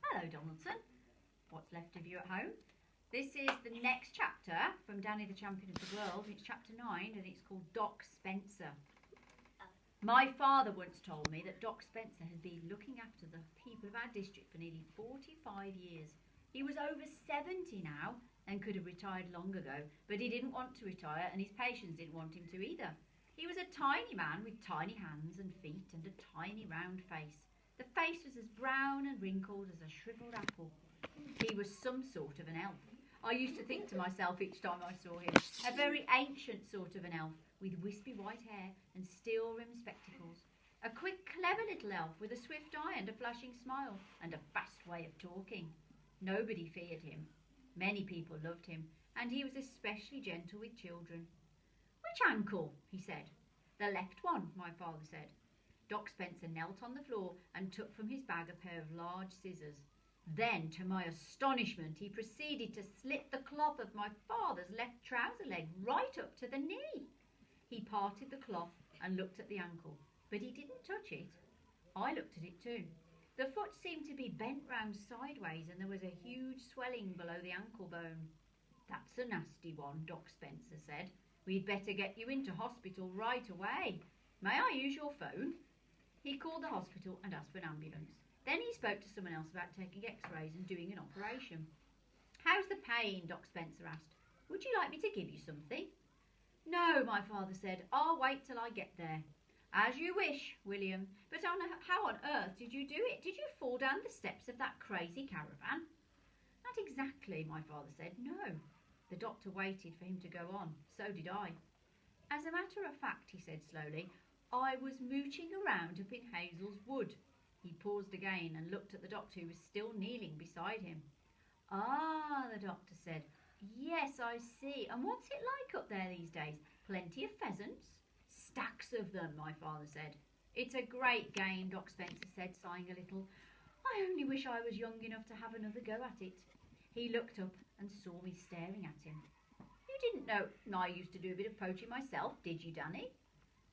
Hello, Donaldson. What's left of you at home? This is the next chapter from Danny the Champion of the World. It's chapter 9 and it's called Doc Spencer. My father once told me that Doc Spencer had been looking after the people of our district for nearly 45 years. He was over 70 now and could have retired long ago, but he didn't want to retire and his patients didn't want him to either. He was a tiny man with tiny hands and feet and a tiny round face. The face was as brown and wrinkled as a shriveled apple. He was some sort of an elf. I used to think to myself each time I saw him, a very ancient sort of an elf with wispy white hair and steel-rimmed spectacles. A quick, clever little elf with a swift eye and a flashing smile and a fast way of talking. Nobody feared him. Many people loved him, and he was especially gentle with children. Which ankle? He said. The left one, my father said. Doc Spencer knelt on the floor and took from his bag a pair of large scissors. Then, to my astonishment, he proceeded to slit the cloth of my father's left trouser leg right up to the knee. He parted the cloth and looked at the ankle, but he didn't touch it. I looked at it too. The foot seemed to be bent round sideways and there was a huge swelling below the ankle bone. That's a nasty one, Doc Spencer said. We'd better get you into hospital right away. May I use your phone? He called the hospital and asked for an ambulance. Then he spoke to someone else about taking x-rays and doing an operation. How's the pain? Doc Spencer asked. Would you like me to give you something? No, my father said. I'll wait till I get there. As you wish, William. But how on earth did you do it? Did you fall down the steps of that crazy caravan? Not exactly, my father said. No. The doctor waited for him to go on. So did I. As a matter of fact, he said slowly, I was mooching around up in Hazel's wood. He paused again and looked at the doctor who was still kneeling beside him. Ah, the doctor said. Yes, I see. And what's it like up there these days? Plenty of pheasants? Stacks of them, my father said. It's a great game, Doc Spencer said, sighing a little. I only wish I was young enough to have another go at it. He looked up and saw me staring at him. You didn't know I used to do a bit of poaching myself, did you, Danny?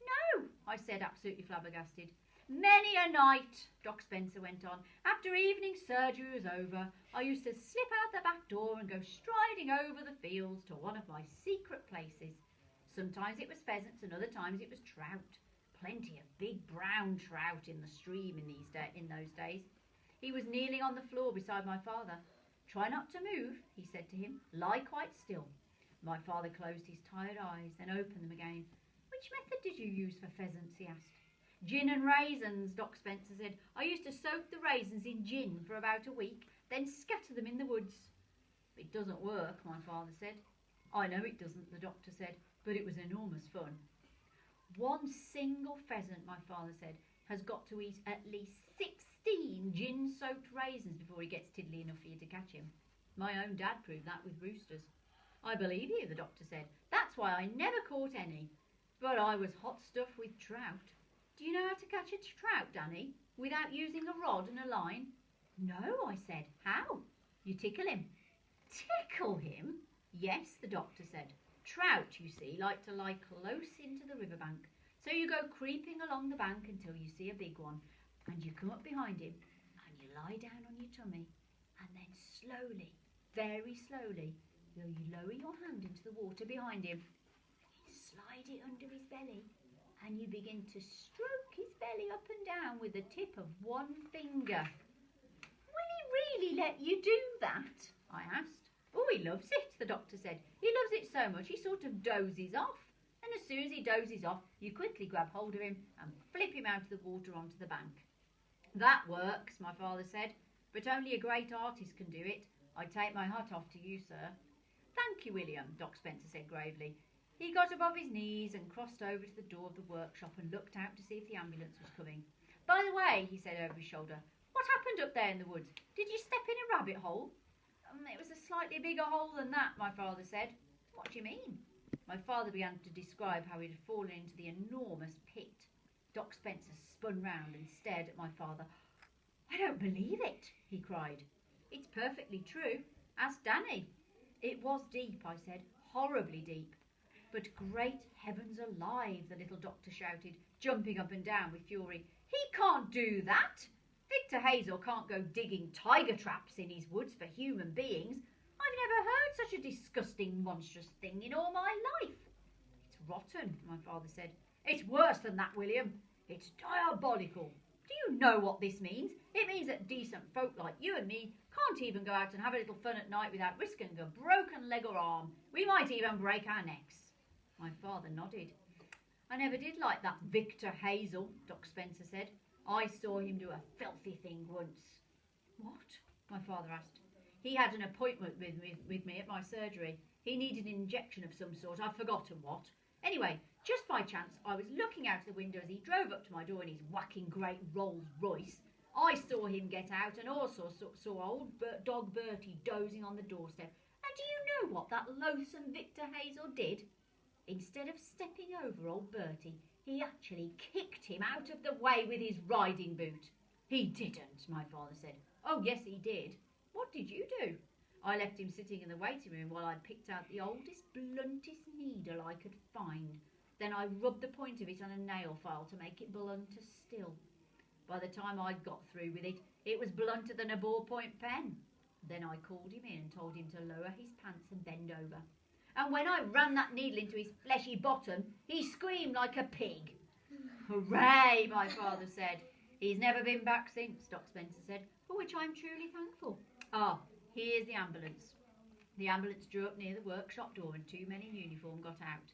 No, I said, absolutely flabbergasted. Many a night, Doc Spencer went on, after evening surgery was over, I used to slip out the back door and go striding over the fields to one of my secret places. Sometimes it was pheasants and other times it was trout. Plenty of big brown trout in the stream in those days. He was kneeling on the floor beside my father. Try not to move, he said to him. Lie quite still. My father closed his tired eyes, then opened them again. Which method did you use for pheasants, he asked. Gin and raisins, Doc Spencer said. I used to soak the raisins in gin for about a week, then scatter them in the woods. It doesn't work, my father said. I know it doesn't, the doctor said, but it was enormous fun. One single pheasant, my father said, has got to eat at least 16 gin-soaked raisins before he gets tiddly enough for you to catch him. My own dad proved that with roosters. I believe you, the doctor said. That's why I never caught any. But I was hot stuff with trout. Do you know how to catch a trout, Danny, without using a rod and a line? No, I said. How? You tickle him. Tickle him? Yes, the doctor said. Trout, you see, like to lie close into the riverbank. So you go creeping along the bank until you see a big one, and you come up behind him, and you lie down on your tummy, and then slowly, very slowly, you lower your hand into the water behind him, and you slide it under his belly, and you begin to stroke his belly up and down with the tip of one finger. Will he really let you do that? I asked. Oh, he loves it, the doctor said. He loves it so much he sort of dozes off. And as soon as he dozes off, you quickly grab hold of him and flip him out of the water onto the bank. That works, my father said, but only a great artist can do it. I take my hat off to you, sir. Thank you, William, Doc Spencer said gravely. He got above his knees and crossed over to the door of the workshop and looked out to see if the ambulance was coming. By the way, he said over his shoulder, what happened up there in the woods? Did you step in a rabbit hole? It was a slightly bigger hole than that, my father said. What do you mean? My father began to describe how he had fallen into the enormous pit. Doc Spencer spun round and stared at my father. I don't believe it, he cried. It's perfectly true. Ask Danny. It was deep, I said, horribly deep. But great heavens alive, the little doctor shouted, jumping up and down with fury. He can't do that. Victor Victor Hazel can't go digging tiger traps in his woods for human beings. I've never heard such a disgusting, monstrous thing in all my life. It's rotten, my father said. It's worse than that, William. It's diabolical. Do you know what this means? It means that decent folk like you and me can't even go out and have a little fun at night without risking a broken leg or arm. We might even break our necks. My father nodded. I never did like that Victor Hazel, Doc Spencer said. I saw him do a filthy thing once. What? My father asked. He had an appointment with me at my surgery. He needed an injection of some sort. I've forgotten what. Anyway, just by chance, I was looking out the window as he drove up to my door in his whacking great Rolls Royce. I saw him get out and also saw old dog Bertie dozing on the doorstep. And do you know what that loathsome Victor Hazel did? Instead of stepping over old Bertie, he actually kicked him out of the way with his riding boot. He didn't, my father said. Oh, yes, he did. What did you do? I left him sitting in the waiting room while I picked out the oldest, bluntest needle I could find. Then I rubbed the point of it on a nail file to make it blunter still. By the time I'd got through with it, it was blunter than a ballpoint pen. Then I called him in and told him to lower his pants and bend over. And when I ran that needle into his fleshy bottom, he screamed like a pig. Hooray, my father said. He's never been back since, Doc Spencer said, for which I'm truly thankful. Ah, here's the ambulance. The ambulance drew up near the workshop door and two men in uniform got out.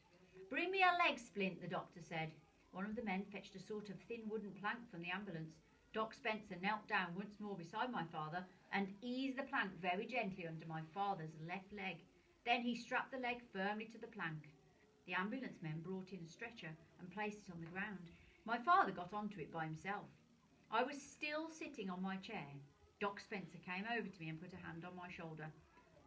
Bring me a leg splint, the doctor said. One of the men fetched a sort of thin wooden plank from the ambulance. Doc Spencer knelt down once more beside my father and eased the plank very gently under my father's left leg. Then he strapped the leg firmly to the plank. The ambulance men brought in a stretcher and placed it on the ground. My father got onto it by himself. I was still sitting on my chair. Doc Spencer came over to me and put a hand on my shoulder.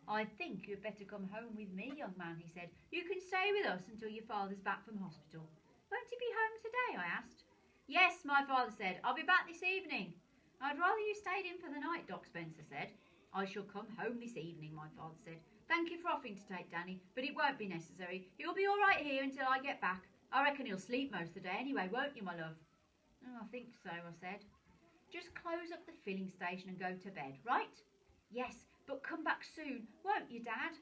I think you'd better come home with me, young man, he said. You can stay with us until your father's back from hospital. Won't he be home today? I asked. Yes, my father said. I'll be back this evening. I'd rather you stayed in for the night, Doc Spencer said. I shall come home this evening, my father said. Thank you for offering to take Danny, but it won't be necessary. He'll be all right here until I get back. I reckon he'll sleep most of the day anyway, won't you, my love? Oh, I think so, I said. Just close up the filling station and go to bed, right? Yes, but come back soon, won't you, Dad?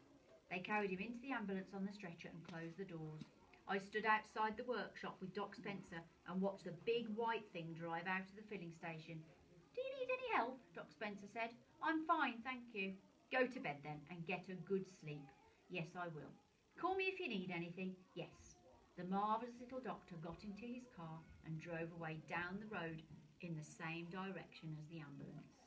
They carried him into the ambulance on the stretcher and closed the doors. I stood outside the workshop with Doc Spencer and watched the big white thing drive out of the filling station. Do you need any help? Doc Spencer said. I'm fine, thank you. Go to bed then and get a good sleep. Yes, I will. Call me if you need anything. Yes. The marvellous little doctor got into his car and drove away down the road in the same direction as the ambulance.